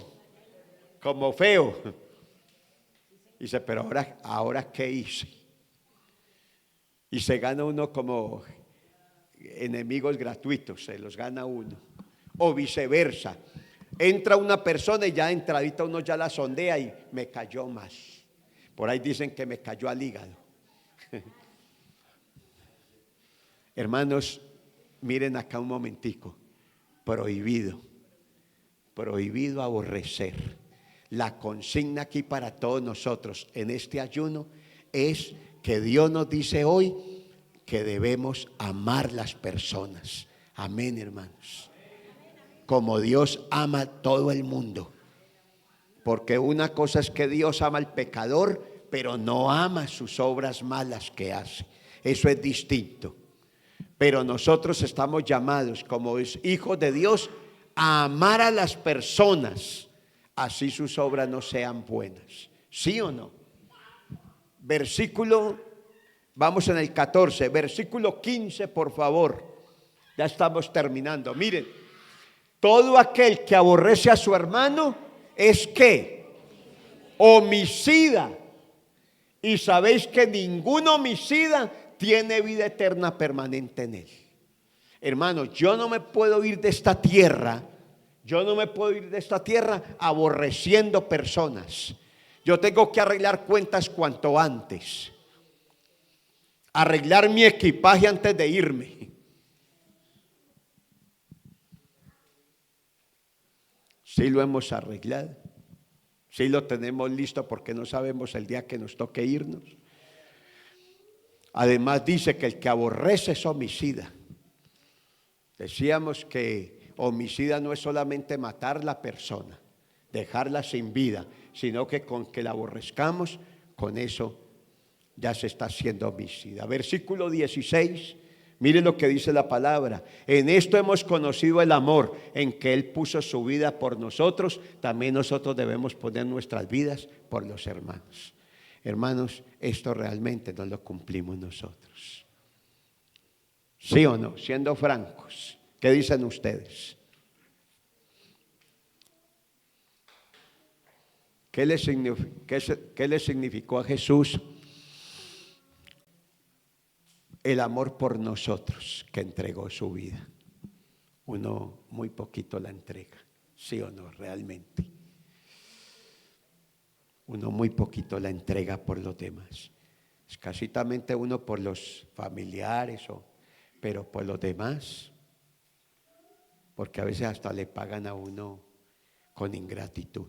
feo. Y dice, pero ahora ¿qué hice? Y se gana uno como enemigos gratuitos, se los gana uno. O viceversa. Entra una persona y ya de entradita uno ya la sondea y me cayó más. Por ahí dicen que me cayó al hígado. Hermanos, miren acá un momentico. Prohibido aborrecer. La consigna aquí para todos nosotros en este ayuno es que Dios nos dice hoy que debemos amar las personas. Amén, hermanos. Como Dios ama a todo el mundo. Porque una cosa es que Dios ama al pecador, pero no ama sus obras malas que hace. Eso es distinto. Pero nosotros estamos llamados como hijos de Dios a amar a las personas, así sus obras no sean buenas. ¿Sí o no? Versículo, vamos en el 14, versículo 15, por favor. Ya estamos terminando. Miren, todo aquel que aborrece a su hermano es ¿qué? Homicida. Y sabéis que ningún homicida tiene vida eterna permanente en él. Hermano, yo no me puedo ir de esta tierra. Yo no me puedo ir de esta tierra aborreciendo personas. Yo tengo que arreglar cuentas cuanto antes. Arreglar mi equipaje antes de irme. Sí lo hemos arreglado. Sí lo tenemos listo porque no sabemos el día que nos toque irnos. Además dice que el que aborrece es homicida. Decíamos que homicida no es solamente matar la persona, dejarla sin vida, sino que con que la aborrezcamos, con eso ya se está haciendo homicida. Versículo 16, miren lo que dice la palabra. En esto hemos conocido el amor, en que Él puso su vida por nosotros. También nosotros debemos poner nuestras vidas por los hermanos. Hermanos, esto realmente no lo cumplimos nosotros. ¿Sí o no? Siendo francos, ¿qué dicen ustedes? ¿Qué le significó a Jesús el amor por nosotros, que entregó su vida? Uno muy poquito la entrega, ¿sí o no? Realmente. Uno muy poquito la entrega por los demás. Escasitamente uno por los familiares, pero por los demás. Porque a veces hasta le pagan a uno con ingratitud.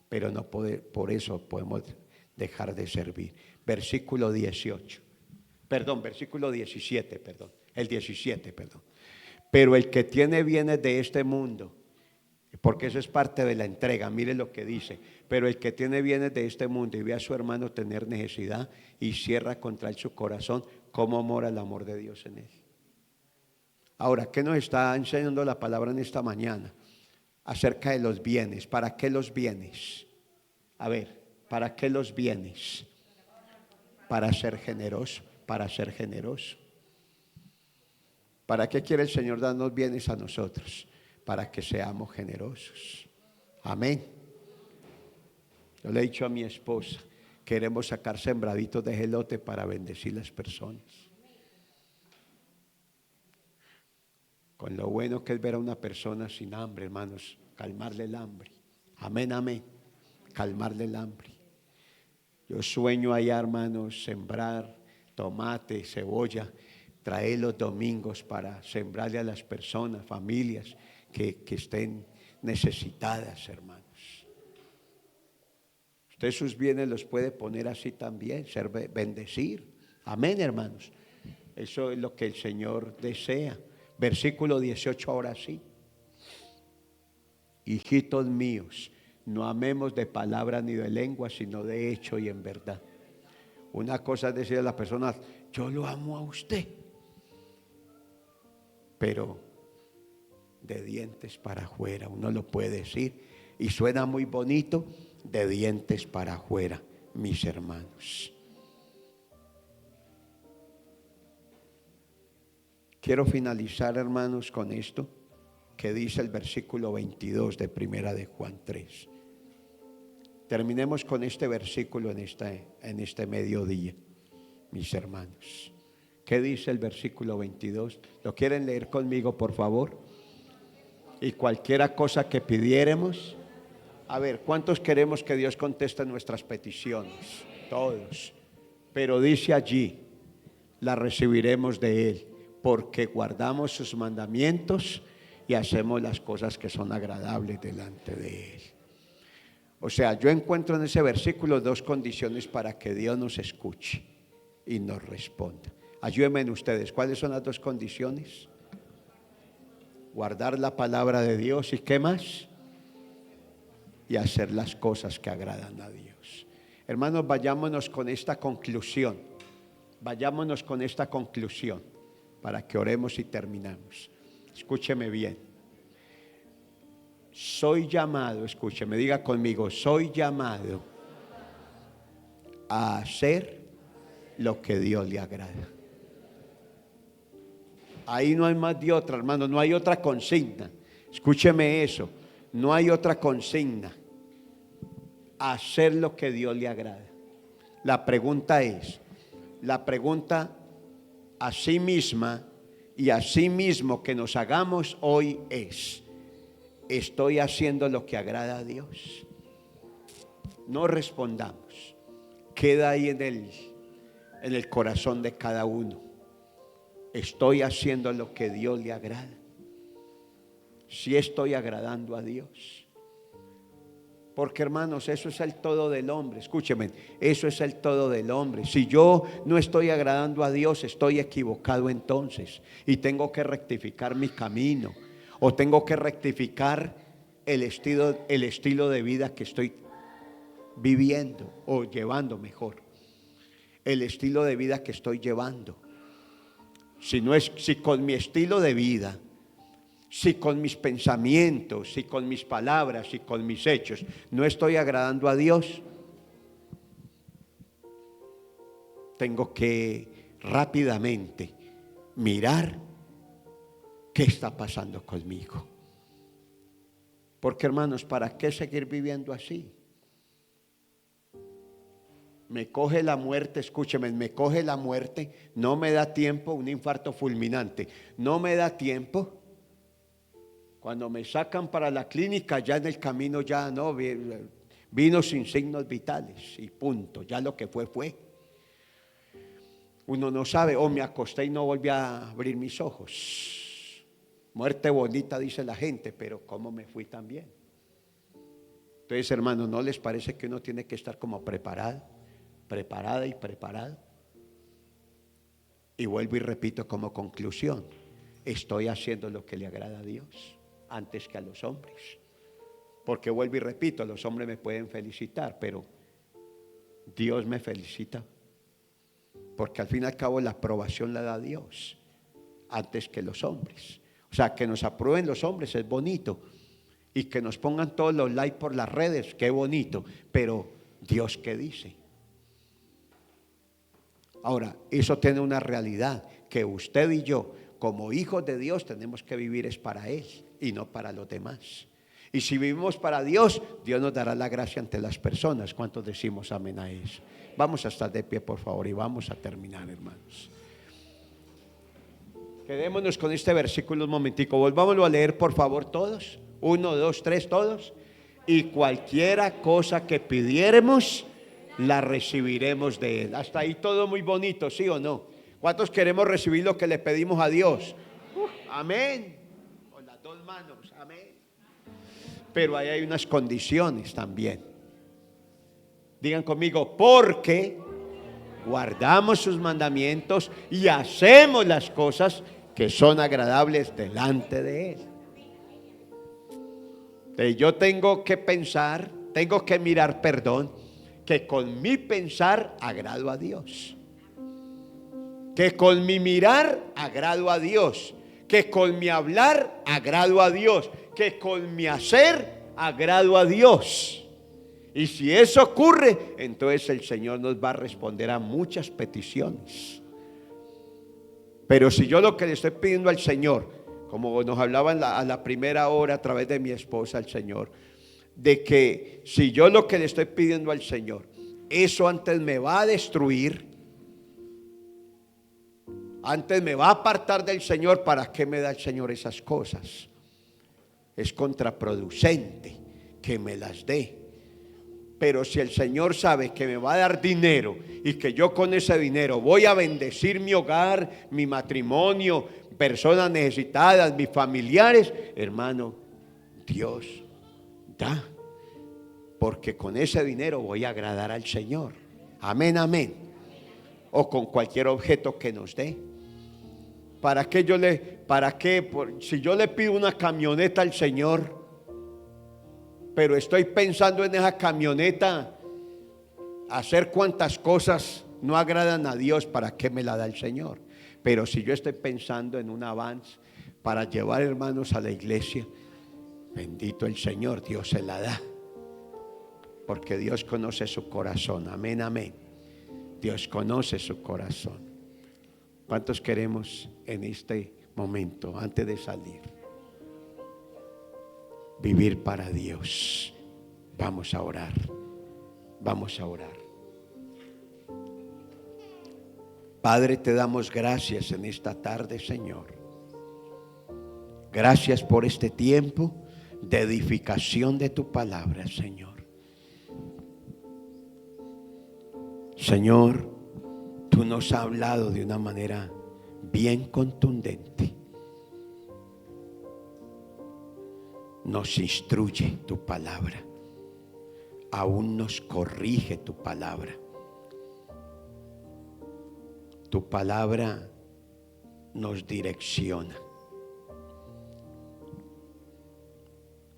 Pero no por eso podemos dejar de servir. Versículo 18. Versículo 17, el 17. Pero el que tiene bienes de este mundo, porque eso es parte de la entrega, mire lo que dice. Pero el que tiene bienes de este mundo y ve a su hermano tener necesidad y cierra contra él su corazón, ¿cómo mora el amor de Dios en él? Ahora, ¿qué nos está enseñando la palabra en esta mañana? Acerca de los bienes. ¿Para qué los bienes? A ver, ¿para qué los bienes? Para ser generoso, para ser generoso. ¿Para qué quiere el Señor darnos bienes a nosotros? Para que seamos generosos. Amén. Yo le he dicho a mi esposa, queremos sacar sembraditos de elote para bendecir las personas. Con lo bueno que es ver a una persona sin hambre, hermanos, calmarle el hambre. Amén, amén. Calmarle el hambre. Yo sueño allá, hermanos, sembrar tomate, cebolla, traer los domingos para sembrarle a las personas, familias que estén necesitadas, hermanos. Usted sus bienes los puede poner así también, bendecir. Amén, hermanos. Eso es lo que el Señor desea. Versículo 18 ahora sí. Hijitos míos, no amemos de palabra ni de lengua, sino de hecho y en verdad. Una cosa es decirle a las personas, yo lo amo a usted, pero de dientes para afuera, uno lo puede decir y suena muy bonito, de dientes para afuera, mis hermanos. Quiero finalizar, hermanos, con esto que dice el versículo 22 de Primera de Juan 3. Terminemos con este versículo en este mediodía, mis hermanos. ¿Qué dice el versículo 22? ¿Lo quieren leer conmigo, por favor? Y cualquiera cosa que pidiéremos. A ver, ¿cuántos queremos que Dios conteste nuestras peticiones? Todos. Pero dice allí, la recibiremos de Él, porque guardamos sus mandamientos y hacemos las cosas que son agradables delante de Él. O sea, yo encuentro en ese versículo dos condiciones para que Dios nos escuche y nos responda. Ayúdenme ustedes, ¿cuáles son las dos condiciones? Guardar la palabra de Dios y ¿qué más? Y hacer las cosas que agradan a Dios. Hermanos, vayámonos con esta conclusión. Vayámonos con esta conclusión para que oremos y terminamos. Escúcheme bien. Soy llamado, escúcheme, diga conmigo, soy llamado a hacer lo que Dios le agrada. Ahí no hay más de otra, hermano, no hay otra consigna. Escúcheme eso, no hay otra consigna. Hacer lo que Dios le agrada. La pregunta a sí misma y a sí mismo que nos hagamos hoy es: ¿estoy haciendo lo que agrada a Dios? No respondamos. Queda ahí en el corazón de cada uno. ¿Estoy haciendo lo que Dios le agrada? Si estoy agradando a Dios. Porque, hermanos, eso es el todo del hombre. Escúcheme, eso es el todo del hombre. Si yo no estoy agradando a Dios, estoy equivocado entonces. Y tengo que rectificar mi camino. O tengo que rectificar el estilo de vida que estoy viviendo o llevando mejor. El estilo de vida que estoy llevando. Si con mi estilo de vida, si con mis pensamientos, si con mis palabras, si con mis hechos no estoy agradando a Dios, tengo que rápidamente mirar qué está pasando conmigo. Porque, hermanos, ¿para qué seguir viviendo así? Me coge la muerte, escúcheme, me coge la muerte, no me da tiempo, un infarto fulminante, no me da tiempo. Cuando me sacan para la clínica, ya en el camino ya no, vino sin signos vitales y punto, ya lo que fue. Uno no sabe, me acosté y no volví a abrir mis ojos. Muerte bonita, dice la gente, pero ¿cómo me fui también? Entonces, hermanos, ¿no les parece que uno tiene que estar como preparada y preparado? Y vuelvo y repito como conclusión, estoy haciendo lo que le agrada a Dios antes que a los hombres. Porque vuelvo y repito, los hombres me pueden felicitar, pero Dios me felicita. Porque al fin y al cabo la aprobación la da Dios. antes que los hombres. O sea, que nos aprueben los hombres es bonito, y que nos pongan todos los likes por las redes, qué bonito, pero Dios qué dice. Ahora, eso tiene una realidad, que usted y yo, como hijos de Dios, tenemos que vivir es para Él y no para los demás. Y si vivimos para Dios, Dios nos dará la gracia ante las personas. ¿Cuántos decimos amén a eso? Vamos a estar de pie, por favor, y vamos a terminar, hermanos. Quedémonos con este versículo un momentico. Volvámoslo a leer, por favor, todos. 1, 2, 3, todos. Y cualquiera cosa que pidiéremos, la recibiremos de Él. Hasta ahí todo muy bonito, ¿sí o no? ¿Cuántos queremos recibir lo que le pedimos a Dios? Amén. Con las dos manos, amén. Pero ahí hay unas condiciones también. Digan conmigo, porque guardamos sus mandamientos y hacemos las cosas que son agradables delante de Él. Yo tengo que pensar, tengo que mirar, que con mi pensar agrado a Dios. Que con mi mirar agrado a Dios. Que con mi hablar agrado a Dios. Que con mi hacer agrado a Dios. Y si eso ocurre, entonces el Señor nos va a responder a muchas peticiones. Pero si yo lo que le estoy pidiendo al Señor, como nos hablaba a la primera hora a través de mi esposa, al Señor, de que si yo lo que le estoy pidiendo al Señor, eso antes me va a destruir, antes me va a apartar del Señor, ¿para qué me da el Señor esas cosas? Es contraproducente que me las dé. Pero si el Señor sabe que me va a dar dinero y que yo con ese dinero voy a bendecir mi hogar, mi matrimonio, personas necesitadas, mis familiares, hermano, Dios da, porque con ese dinero voy a agradar al Señor. Amén, amén. O con cualquier objeto que nos dé. Si yo le pido una camioneta al Señor, pero estoy pensando en esa camioneta, hacer cuantas cosas no agradan a Dios, ¿para qué me la da el Señor? Pero si yo estoy pensando en un avance para llevar hermanos a la iglesia, bendito el Señor, Dios se la da, porque Dios conoce su corazón. Amén, amén. Dios conoce su corazón. ¿Cuántos queremos en este momento, antes de salir, vivir para Dios? Vamos a orar. Vamos a orar. Padre, te damos gracias en esta tarde, Señor. Gracias por este tiempo de edificación de tu palabra, Señor. Señor, tú nos has hablado de una manera bien contundente. Nos instruye tu palabra. Aún nos corrige tu palabra. Tu palabra nos direcciona.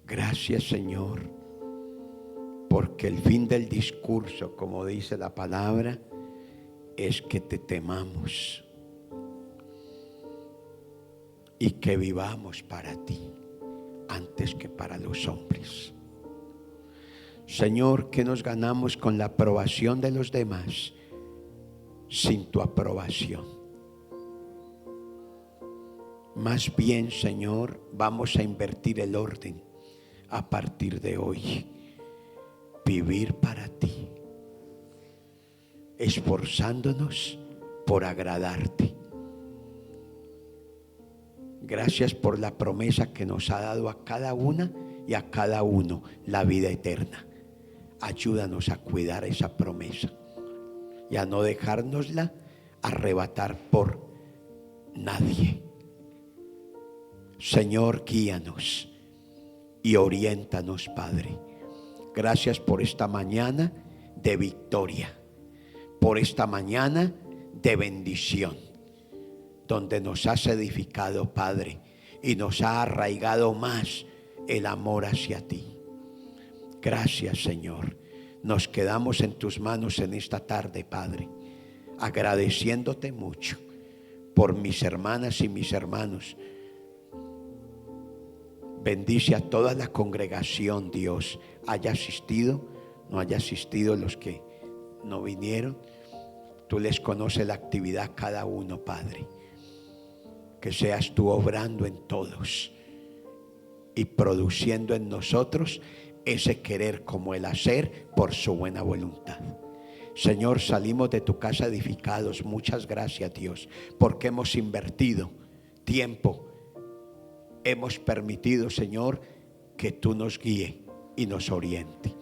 Gracias, Señor, porque el fin del discurso, como dice la palabra, es que te temamos y que vivamos para ti antes que para los hombres. Señor, que nos ganamos con la aprobación de los demás sin tu aprobación. Más bien, Señor, vamos a invertir el orden a partir de hoy. Vivir para ti, esforzándonos por agradarte. Gracias por la promesa que nos ha dado a cada una y a cada uno, la vida eterna. Ayúdanos a cuidar esa promesa y a no dejárnosla arrebatar por nadie. Señor, guíanos y oriéntanos, Padre. Gracias por esta mañana de victoria, por esta mañana de bendición, donde nos has edificado, Padre, y nos ha arraigado más el amor hacia ti. Gracias, Señor. Nos quedamos en tus manos en esta tarde, Padre, agradeciéndote mucho por mis hermanas y mis hermanos. Bendice a toda la congregación, Dios, haya asistido, no haya asistido, los que no vinieron. Tú les conoces la actividad cada uno, Padre. Que seas tú obrando en todos y produciendo en nosotros ese querer como el hacer por su buena voluntad. Señor, salimos de tu casa edificados. Muchas gracias, Dios, porque hemos invertido tiempo. Hemos permitido, Señor, que tú nos guíe y nos oriente.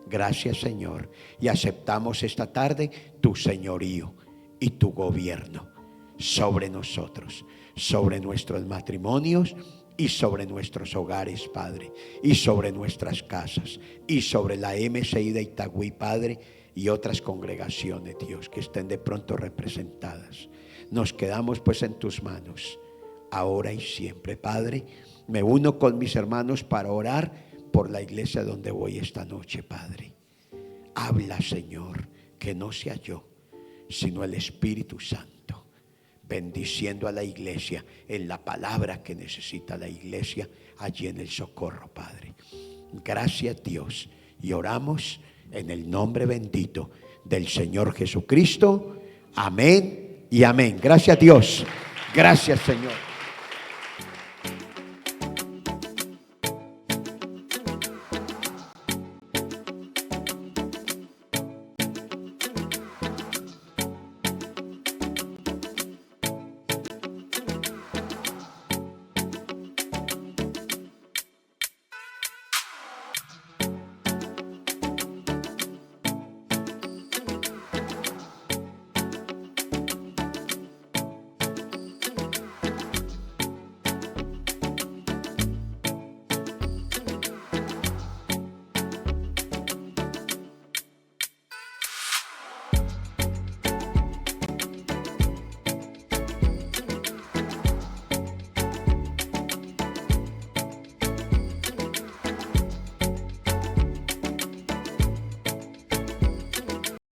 Gracias, Señor, y aceptamos esta tarde tu señorío y tu gobierno sobre nosotros, sobre nuestros matrimonios y sobre nuestros hogares, Padre, y sobre nuestras casas, y sobre la MCI de Itagüí, Padre, y otras congregaciones, Dios, que estén de pronto representadas. Nos quedamos pues en tus manos, ahora y siempre, Padre. Me uno con mis hermanos para orar por la iglesia donde voy esta noche, Padre. Habla, Señor, que no sea yo, sino el Espíritu Santo, bendiciendo a la iglesia en la palabra que necesita la iglesia allí en el Socorro, Padre. Gracias, Dios, y oramos en el nombre bendito del Señor Jesucristo. Amén y amén. Gracias, Dios. Gracias, Señor.